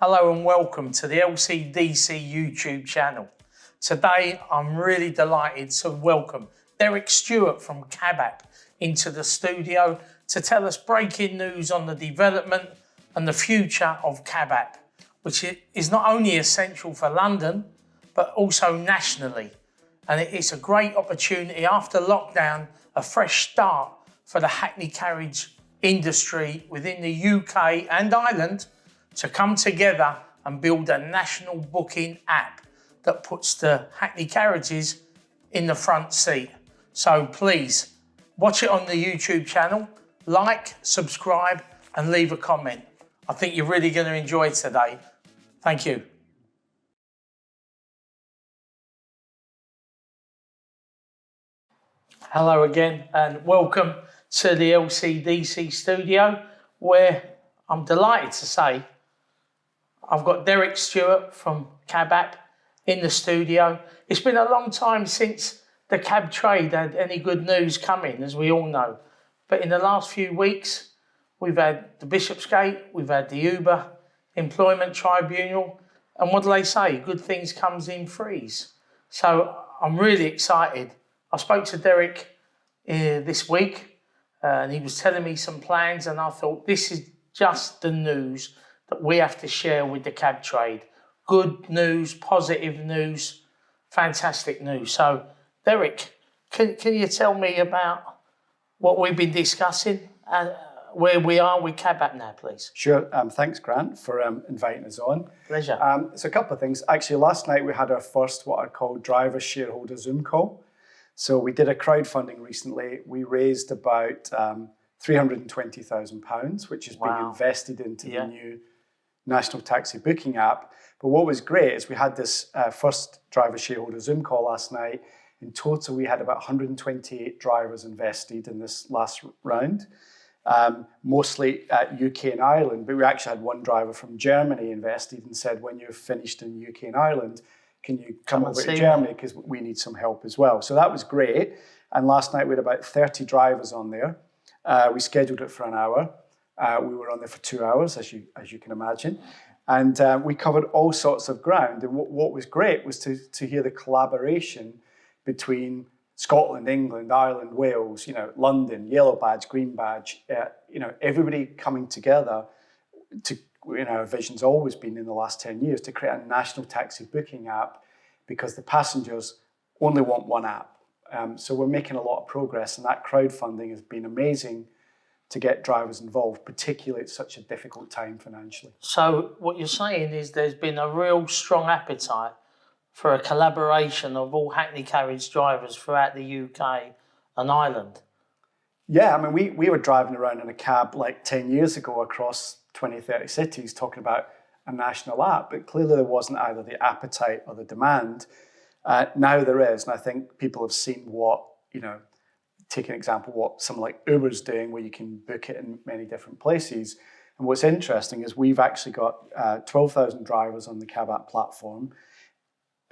Hello and welcome to the LCDC YouTube channel. Today I'm really delighted to welcome Derek Stewart from CABAP into the studio to tell us breaking news on the development and the future of CABAP, which is not only essential for London but also nationally. And it's a great opportunity after lockdown, a fresh start for the hackney carriage industry within the UK and Ireland to come together and build a national booking app that puts the hackney carriages in the front seat. So please watch it on the YouTube channel, like, subscribe and leave a comment. I think you're really going to enjoy today. Thank you. Hello again and welcome to the LCDC studio, where I'm delighted to say I've got Derek Stewart from CABAP in the studio. It's been a long time since the cab trade had any good news coming, as we all know. But in the last few weeks, we've had the Bishopsgate, we've had the Uber Employment Tribunal, and what do they say? Good things comes in threes. So I'm really excited. I spoke to Derek this week, and he was telling me some plans, and I thought this is just the news that we have to share with the cab trade. Good news, positive news, fantastic news. So, Derek, can you tell me about what we've been discussing and where we are with CABAP now, please? Sure. Thanks, Grant, for inviting us on. Pleasure. So a couple of things. Actually, last night we had our first what I call driver shareholder Zoom call. So we did a crowdfunding recently. We raised about £320,000, which has been invested into the new National Taxi Booking app. But what was great is we had this first driver shareholder Zoom call last night. In total, we had about 128 drivers invested in this last round, mostly at UK and Ireland. But we actually had one driver from Germany invested and said, when you're finished in UK and Ireland, can you come over to Germany because we need some help as well. So that was great. And last night we had about 30 drivers on there. We scheduled it for an hour. We were on there for 2 hours, as you can imagine. And we covered all sorts of ground. And what was great was to hear the collaboration between Scotland, England, Ireland, Wales, London, yellow badge, green badge, everybody coming together to, our vision's always been in the last 10 years to create a national taxi booking app because the passengers only want one app. So we're making a lot of progress, and that crowdfunding has been amazing to get drivers involved, particularly at such a difficult time financially. So what you're saying is there's been a real strong appetite for a collaboration of all hackney carriage drivers throughout the UK and Ireland. Yeah, I mean, we were driving around in a cab like 10 years ago across 20, 30 cities talking about a national app, but clearly there wasn't either the appetite or the demand. Now there is, and I think people have seen what, take an example, what someone like Uber's doing, where you can book it in many different places. And what's interesting is we've actually got 12,000 drivers on the CABAP platform,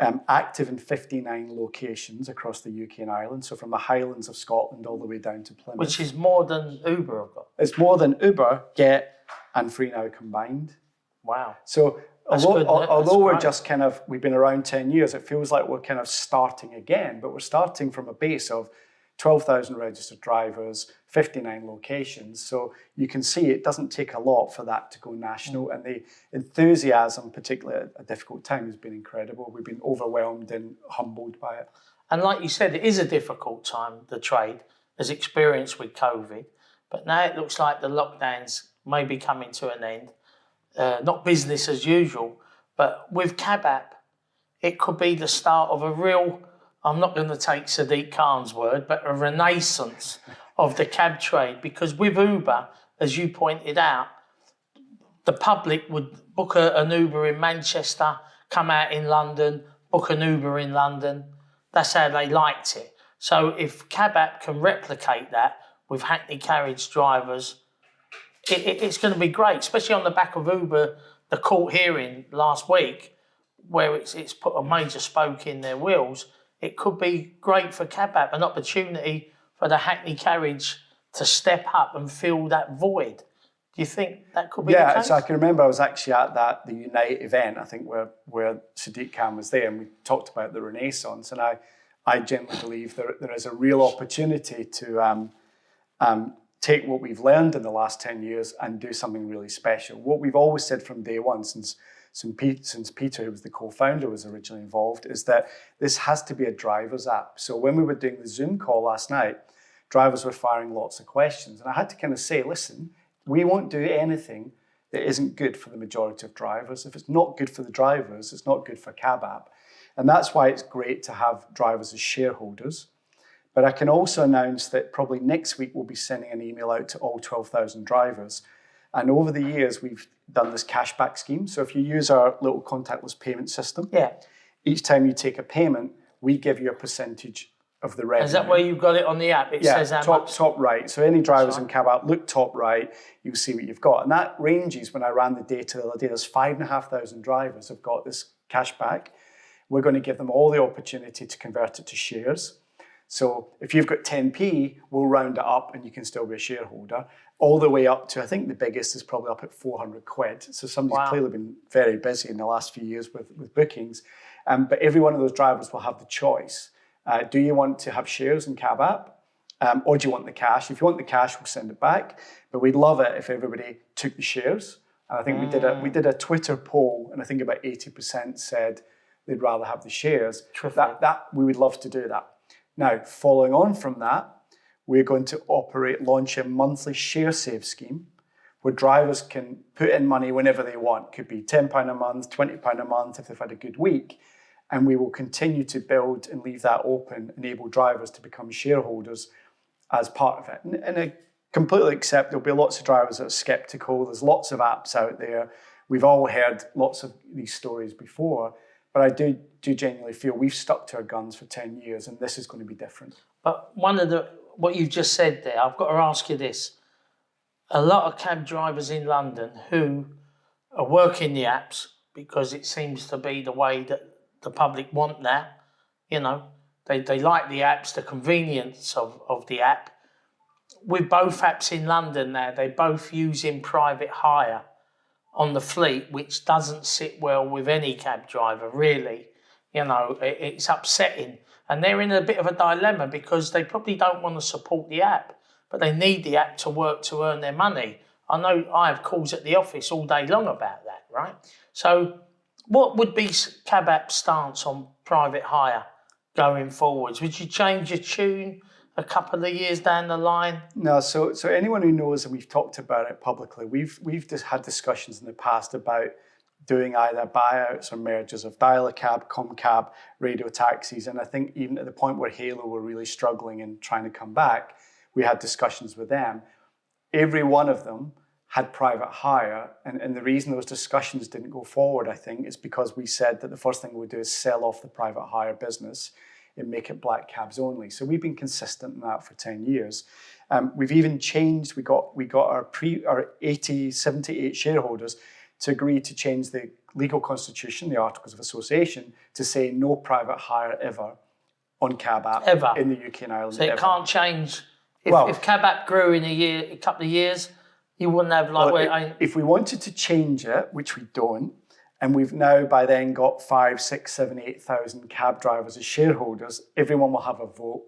active in 59 locations across the UK and Ireland, so from the Highlands of Scotland all the way down to Plymouth. Which is more than Uber have got. It's more than Uber, Get and FreeNow combined. Wow. So although we're just we've been around 10 years, it feels like we're kind of starting again, but we're starting from a base of 12,000 registered drivers, 59 locations. So you can see it doesn't take a lot for that to go national. And the enthusiasm, particularly at a difficult time, has been incredible. We've been overwhelmed and humbled by it. And like you said, it is a difficult time, the trade has experienced with COVID. But now it looks like the lockdowns may be coming to an end. Not business as usual, but with CABAP, it could be the start of a real, I'm not going to take Sadiq Khan's word, but a renaissance of the cab trade. Because with Uber, as you pointed out, the public would book an Uber in Manchester, come out in London, book an Uber in London. That's how they liked it. So if CABAP can replicate that with hackney carriage drivers, it's going to be great, especially on the back of Uber, the court hearing last week, where it's put a major spoke in their wheels. It could be great for CABAP, an opportunity for the hackney carriage to step up and fill that void. Do you think that could be the Yeah, case? so I can remember I was actually at the Unite event, I think, where Sadiq Khan was there, and we talked about the Renaissance, and I genuinely believe there is a real opportunity to take what we've learned in the last 10 years and do something really special. What we've always said from day one, since Peter, who was the co-founder, was originally involved, is that this has to be a driver's app. So when we were doing the Zoom call last night, drivers were firing lots of questions, and I had to kind of say, listen, we won't do anything that isn't good for the majority of drivers. If it's not good for the drivers, it's not good for Cab App. And that's why it's great to have drivers as shareholders. But I can also announce that probably next week we'll be sending an email out to all 12,000 drivers. And over the years, we've done this cashback scheme. So if you use our little contactless payment system, each time you take a payment, we give you a percentage of the revenue. Is that where you've got it on the app? It says how much? Top right. So any drivers in Cab App, look top right, you'll see what you've got. And that ranges, when I ran the data the other day, there's 5,500 drivers have got this cashback. We're going to give them all the opportunity to convert it to shares. So if you've got 10p, we'll round it up and you can still be a shareholder, all the way up to, I think the biggest is probably up at 400 quid. So somebody's clearly been very busy in the last few years with bookings. But every one of those drivers will have the choice. Do you want to have shares in Cab App? Or do you want the cash? If you want the cash, we'll send it back. But we'd love it if everybody took the shares. And I think we did a Twitter poll, and I think about 80% said they'd rather have the shares. That we would love to do that. Now, following on from that, we're going to launch a monthly share save scheme where drivers can put in money whenever they want. Could be £10 a month, £20 a month if they've had a good week. And we will continue to build and leave that open, enable drivers to become shareholders as part of it. And I completely accept there'll be lots of drivers that are skeptical. There's lots of apps out there. We've all heard lots of these stories before, but I do genuinely feel we've stuck to our guns for 10 years and this is going to be different. But what you've just said there, I've got to ask you this. A lot of cab drivers in London who are working the apps because it seems to be the way that the public want that, they like the apps, the convenience of the app. With both apps in London now, they're both using private hire on the fleet, which doesn't sit well with any cab driver, really. It's upsetting. And they're in a bit of a dilemma because they probably don't want to support the app, but they need the app to work to earn their money. I know I have calls at the office all day long about that, right? So what would be Cab App's stance on private hire going forwards? Would you change your tune a couple of years down the line? No, so anyone who knows, and we've talked about it publicly, we've just had discussions in the past about doing either buyouts or mergers of Dial-A-Cab, Comcab, radio taxis. And I think even at the point where Halo were really struggling and trying to come back, we had discussions with them. Every one of them had private hire. And the reason those discussions didn't go forward, I think, is because we said that the first thing we'd do is sell off the private hire business and make it black cabs only. So we've been consistent in that for 10 years. We've even changed, we got our 78 shareholders to agree to change the legal constitution, the Articles of Association, to say no private hire ever on Cab App in the UK and Ireland. So it can't change. If Cab App grew in a couple of years, you wouldn't have if we wanted to change it, which we don't, and we've now by then got 5, 6, 7, 8,000 cab drivers as shareholders, everyone will have a vote.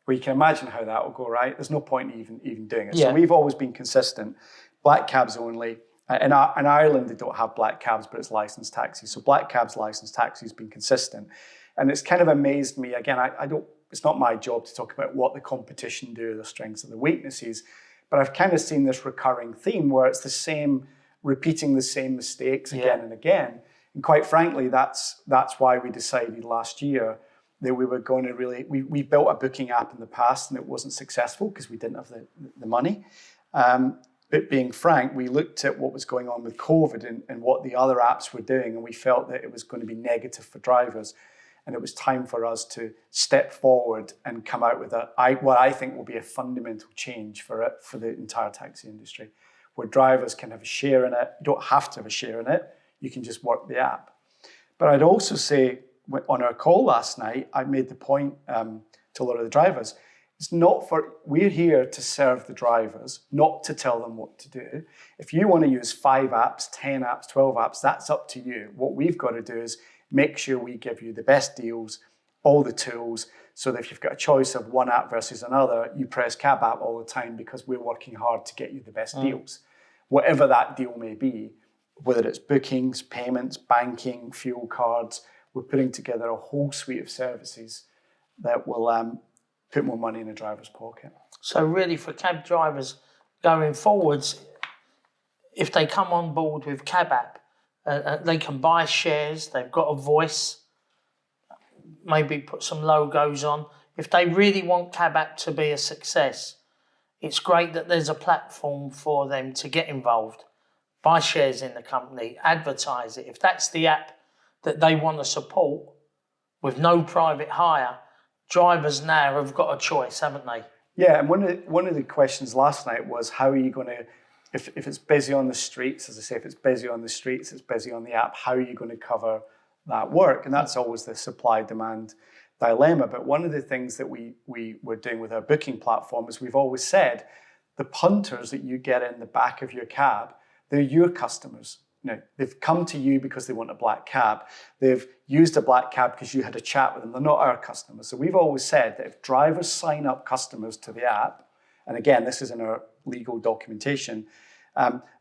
Well, you can imagine how that will go, right? There's no point even doing it. Yeah. So we've always been consistent. Black cabs only. In Ireland, they don't have black cabs, but it's licensed taxis. So black cabs, licensed taxis has been consistent. And it's kind of amazed me. Again, it's not my job to talk about what the competition do, the strengths and the weaknesses, but I've kind of seen this recurring theme where it's the same, repeating the same mistakes again and again. And quite frankly, that's why we decided last year that we were going to we built a booking app in the past and it wasn't successful because we didn't have the money. But being frank, we looked at what was going on with COVID and what the other apps were doing, and we felt that it was going to be negative for drivers. And it was time for us to step forward and come out with what I think will be a fundamental change for the entire taxi industry, where drivers can have a share in it. You don't have to have a share in it. You can just work the app. But I'd also say on our call last night, I made the point to a lot of the drivers, We're here to serve the drivers, not to tell them what to do. If you want to use 5 apps, 10 apps, 12 apps, that's up to you. What we've got to do is make sure we give you the best deals, all the tools, so that if you've got a choice of one app versus another, you press Cab app all the time because we're working hard to get you the best deals. Whatever that deal may be, whether it's bookings, payments, banking, fuel cards, we're putting together a whole suite of services that will put more money in the driver's pocket. So really for cab drivers going forwards, if they come on board with Cab app, they can buy shares, they've got a voice, maybe put some logos on. If they really want Cab app to be a success, it's great that there's a platform for them to get involved, buy shares in the company, advertise it. If that's the app that they want to support with no private hire, drivers now have got a choice, haven't they? Yeah, and one of the questions last night was, how are you going to, if it's busy on the streets, as I say, if it's busy on the streets, it's busy on the app, how are you going to cover that work? And that's always the supply-demand dilemma. But one of the things that we were doing with our booking platform is we've always said, the punters that you get in the back of your cab, they're your customers. They've come to you because they want a black cab. They've used a black cab because you had a chat with them. They're not our customers. So we've always said that if drivers sign up customers to the app, and again, this is in our legal documentation,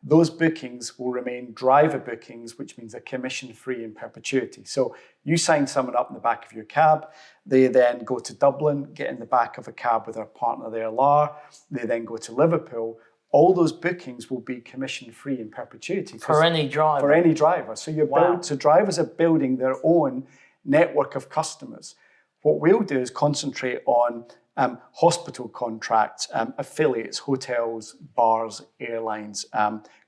those bookings will remain driver bookings, which means they're commission-free in perpetuity. So you sign someone up in the back of your cab, they then go to Dublin, get in the back of a cab with our partner there, LAR, they then go to Liverpool. All those bookings will be commission-free in perpetuity. For any driver. For any driver. So so drivers are building their own network of customers. What we'll do is concentrate on hospital contracts, affiliates, hotels, bars, airlines,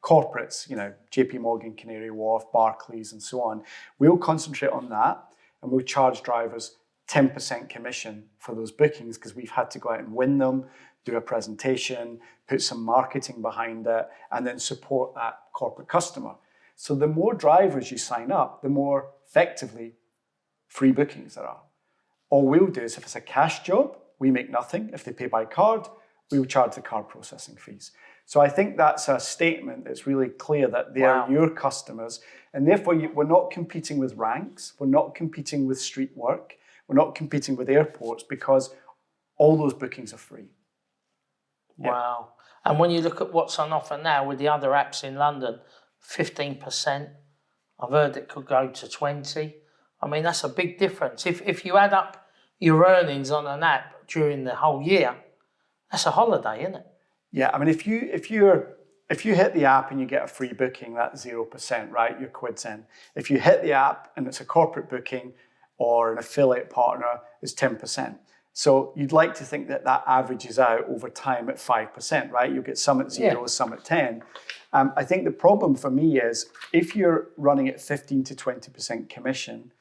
corporates, JP Morgan, Canary Wharf, Barclays, and so on. We'll concentrate on that, and we'll charge drivers 10% commission for those bookings because we've had to go out and win them, do a presentation, put some marketing behind it, and then support that corporate customer. So the more drivers you sign up, the more effectively free bookings there are. All we'll do is if it's a cash job, we make nothing. If they pay by card, we will charge the card processing fees. So I think that's a statement that's really clear that they are your customers, and therefore we're not competing with ranks, we're not competing with street work, we're not competing with airports because all those bookings are free. Wow. And when you look at what's on offer now with the other apps in London, 15%, I've heard it could go to 20%. I mean, that's a big difference. If you add up your earnings on an app during the whole year, that's a holiday, isn't it? Yeah, I mean, if you hit the app and you get a free booking, that's 0%, right? Your quid's in. If you hit the app and it's a corporate booking or an affiliate partner, it's 10%. So you'd like to think that that averages out over time at 5%, right? You'll get some at 0, some at 10. I think the problem for me is if you're running at 15 to 20% commission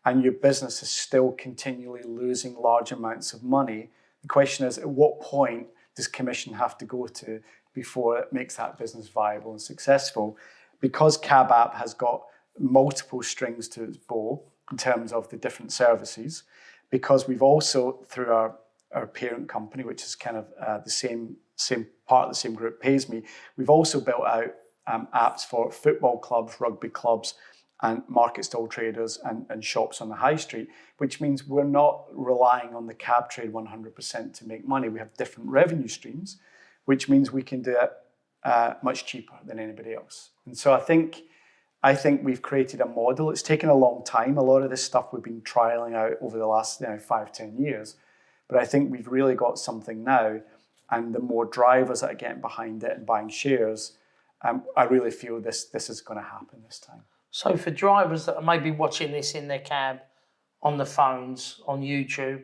and your business is still continually losing large amounts of money, the question is, at what point does commission have to go to before it makes that business viable and successful? Because Cab app has got multiple strings to its bow in terms of the different services, because we've also, through our parent company, which is kind of the same part of the same group, Pays Me, we've also built out apps for football clubs, rugby clubs, and market stall traders and shops on the high street, which means we're not relying on the cab trade 100% to make money. We have different revenue streams, which means we can do it much cheaper than anybody else. And so I think we've created a model. It's taken a long time. A lot of this stuff we've been trialing out over the last 5-10 years. But I think we've really got something now. And the more drivers that are getting behind it and buying shares, I really feel this is going to happen this time. So for drivers that are maybe watching this in their cab, on the phones, on YouTube,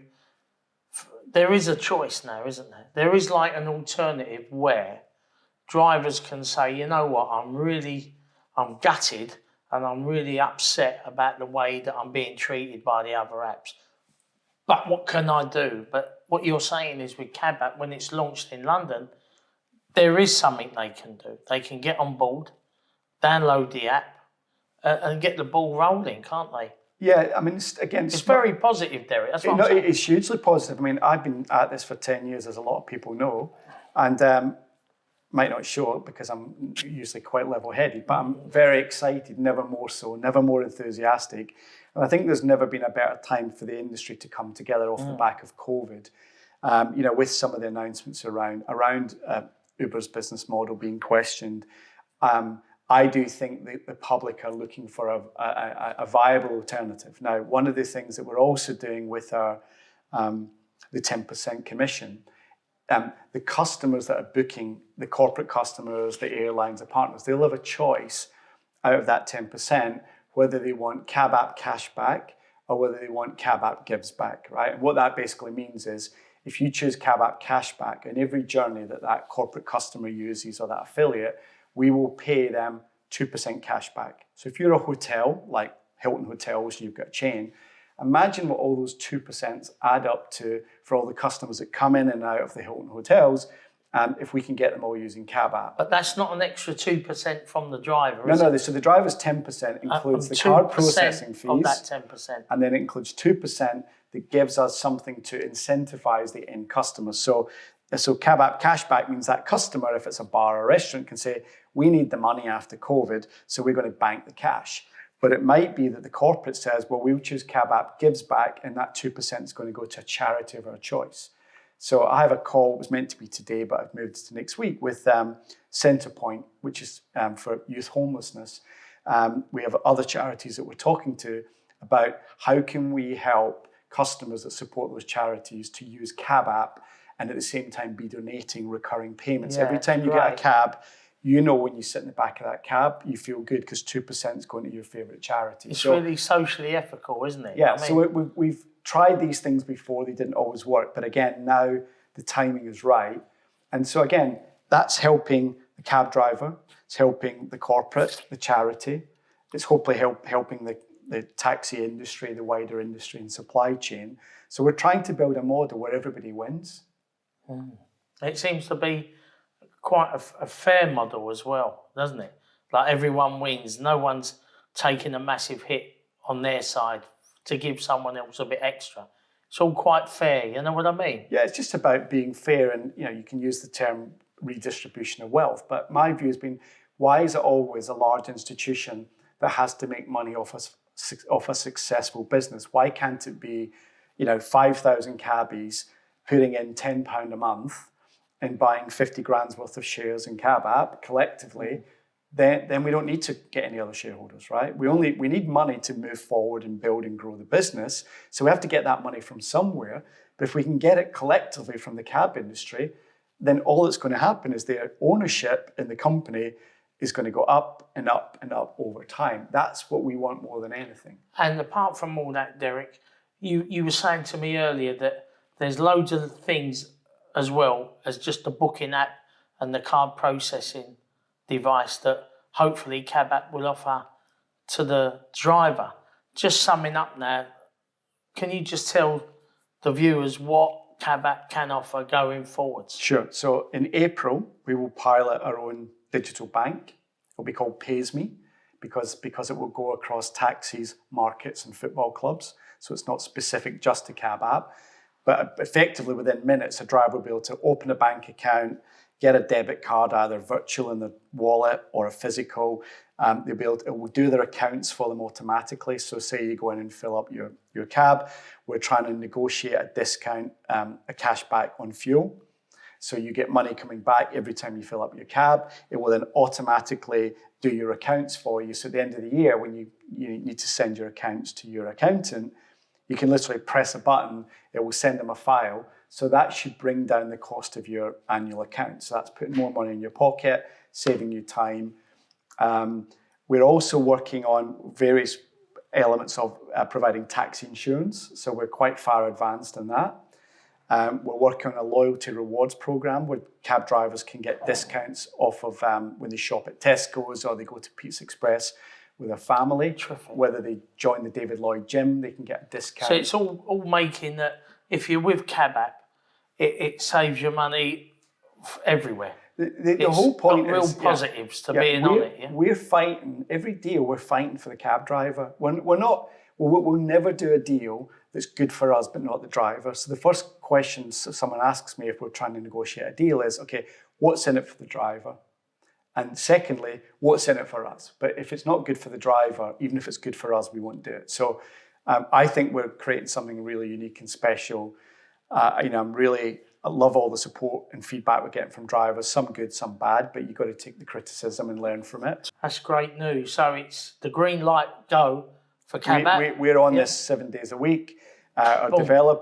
there is a choice now, isn't there? There is like an alternative where drivers can say, you know what, I'm gutted and I'm really upset about the way that I'm being treated by the other apps. But what can I do? But what you're saying is with Cab app, when it's launched in London, there is something they can do. They can get on board, download the app and get the ball rolling, can't they? Yeah, I mean, again, It's very positive, Derek. That's what I'm saying. It's hugely positive. I mean, I've been at this for 10 years, as a lot of people know, and might not show it because I'm usually quite level-headed, but I'm very excited, never more so, never more enthusiastic. And I think there's never been a better time for the industry to come together off the back of COVID. With some of the announcements around Uber's business model being questioned. I do think that the public are looking for a viable alternative. Now, one of the things that we're also doing with our the 10% commission, the customers that are booking, the corporate customers, the airlines, the partners, they'll have a choice out of that 10% whether they want cab app cash back or whether they want cab app gives back, right? And what that basically means is if you choose cab app cash back, in every journey that corporate customer uses or that affiliate, we will pay them 2% cash back. So if you're a hotel, like Hilton Hotels, you've got a chain, imagine what all those 2% add up to for all the customers that come in and out of the Hilton Hotels, if we can get them all using cab app. But that's not an extra 2% from the driver, No, so the driver's 10% includes the card processing fees. Of that 10%. And then it includes 2% that gives us something to incentivize the end customer. So cab app cashback means that customer, if it's a bar or restaurant, can say, we need the money after COVID, so we're going to bank the cash. But it might be that the corporate says, well, we'll choose cab app gives back, and that 2% is going to go to a charity of our choice. So I have a call, it was meant to be today, but I've moved it to next week, with Centrepoint, which is for youth homelessness. We have other charities that we're talking to about how can we help customers that support those charities to use cab app and at the same time be donating recurring payments. Every time you get a cab, you know when you sit in the back of that cab, you feel good because 2% is going to your favourite charity. It's really socially ethical, isn't it? Yeah, so we've tried these things before, they didn't always work, but again, now the timing is right. And so again, that's helping the cab driver, it's helping the corporate, the charity, it's hopefully helping the taxi industry, the wider industry and supply chain. So we're trying to build a model where everybody wins. It seems to be quite a fair model as well, doesn't it? Like everyone wins, no one's taking a massive hit on their side to give someone else a bit extra. It's all quite fair, you know what I mean? Yeah, it's just about being fair, and you can use the term redistribution of wealth, but my view has been, why is it always a large institution that has to make money off a successful business? Why can't it be 5,000 cabbies putting in £10 a month and buying 50 grand's worth of shares in cab app collectively? Then we don't need to get any other shareholders, right? We need money to move forward and build and grow the business. So we have to get that money from somewhere. But if we can get it collectively from the cab industry, then all that's going to happen is their ownership in the company is going to go up and up and up over time. That's what we want more than anything. And apart from all that, Derek, you were saying to me earlier that there's loads of things as well as just the booking app and the card processing device that hopefully cab app will offer to the driver. Just summing up now, can you just tell the viewers what cab app can offer going forwards? Sure. So in April, we will pilot our own digital bank. It'll be called PaySme because it will go across taxis, markets and football clubs. So it's not specific just to cab app. But effectively within minutes, a driver will be able to open a bank account, get a debit card, either virtual in the wallet or a physical. They'll be able to, it will do their accounts for them automatically. So say you go in and fill up your cab, we're trying to negotiate a discount, a cash back on fuel. So you get money coming back every time you fill up your cab. It will then automatically do your accounts for you. So at the end of the year, when you need to send your accounts to your accountant, you can literally press a button, it will send them a file. So that should bring down the cost of your annual account. So that's putting more money in your pocket, saving you time. We're also working on various elements of providing taxi insurance. So we're quite far advanced in that. We're working on a loyalty rewards program where cab drivers can get discounts off of when they shop at Tesco's or they go to Pizza Express with a family. Terrific. Whether they join the David Lloyd gym, they can get a discount. So it's all making that if you're with cab app, it saves you money everywhere. The whole point real is positives to being on it. Yeah? We're fighting every deal. We're fighting for the cab driver. We're Well, we'll never do a deal that's good for us but not the driver. So the first question someone asks me if we're trying to negotiate a deal is, okay, what's in it for the driver? And secondly, what's in it for us? But if it's not good for the driver, even if it's good for us, we won't do it. So I think we're creating something really unique and special. I love all the support and feedback we're getting from drivers, some good, some bad, but you've got to take the criticism and learn from it. That's great news. So it's the green light go for cab app. We're on this 7 days a week. I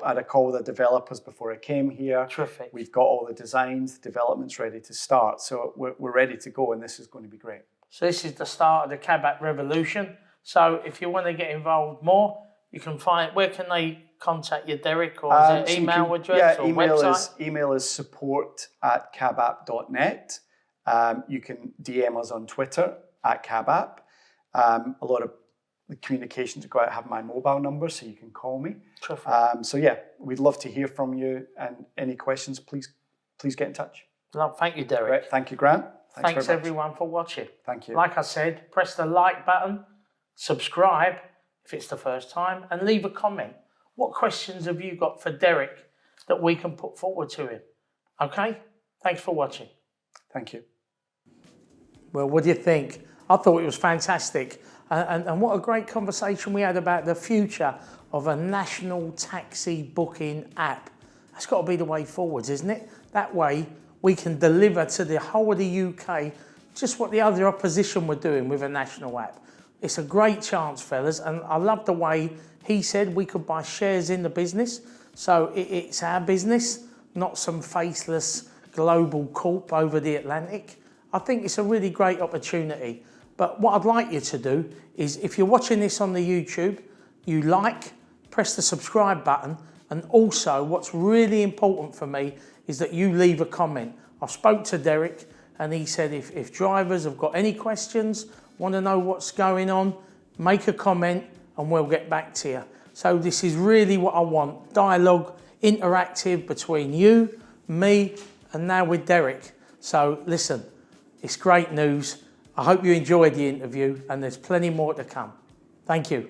had a call with the developers before I came here. Terrific. We've got all the designs, the development's ready to start. So we're ready to go, and this is going to be great. So this is the start of the cab app revolution. So if you want to get involved more, you can find, where can they contact you, Derek? Or is it email address or website? Email is support@cabapp.net. You can DM us on Twitter @cabapp. A lot of the communications go out, have my mobile number, so you can call me. We'd love to hear from you, and any questions, please get in touch. Well, thank you, Derek. Right, thank you, Grant. Thanks everyone for watching. Thank you. Like I said, press the like button, subscribe if it's the first time, and leave a comment. What questions have you got for Derek that we can put forward to him? Okay? Thanks for watching. Thank you. Well, what do you think? I thought it was fantastic. And what a great conversation we had about the future of a national taxi booking app. That's got to be the way forwards, isn't it? That way we can deliver to the whole of the UK just what the other opposition were doing with a national app. It's a great chance, fellas, and I love the way he said we could buy shares in the business. So it's our business, not some faceless global corp over the Atlantic. I think it's a really great opportunity. But what I'd like you to do is, if you're watching this on the YouTube, you press the subscribe button, and also what's really important for me is that you leave a comment. I spoke to Derek and he said if drivers have got any questions, want to know what's going on, make a comment and we'll get back to you. So this is really what I want, dialogue, interactive between you, me, and now with Derek. So listen, it's great news. I hope you enjoyed the interview and there's plenty more to come. Thank you.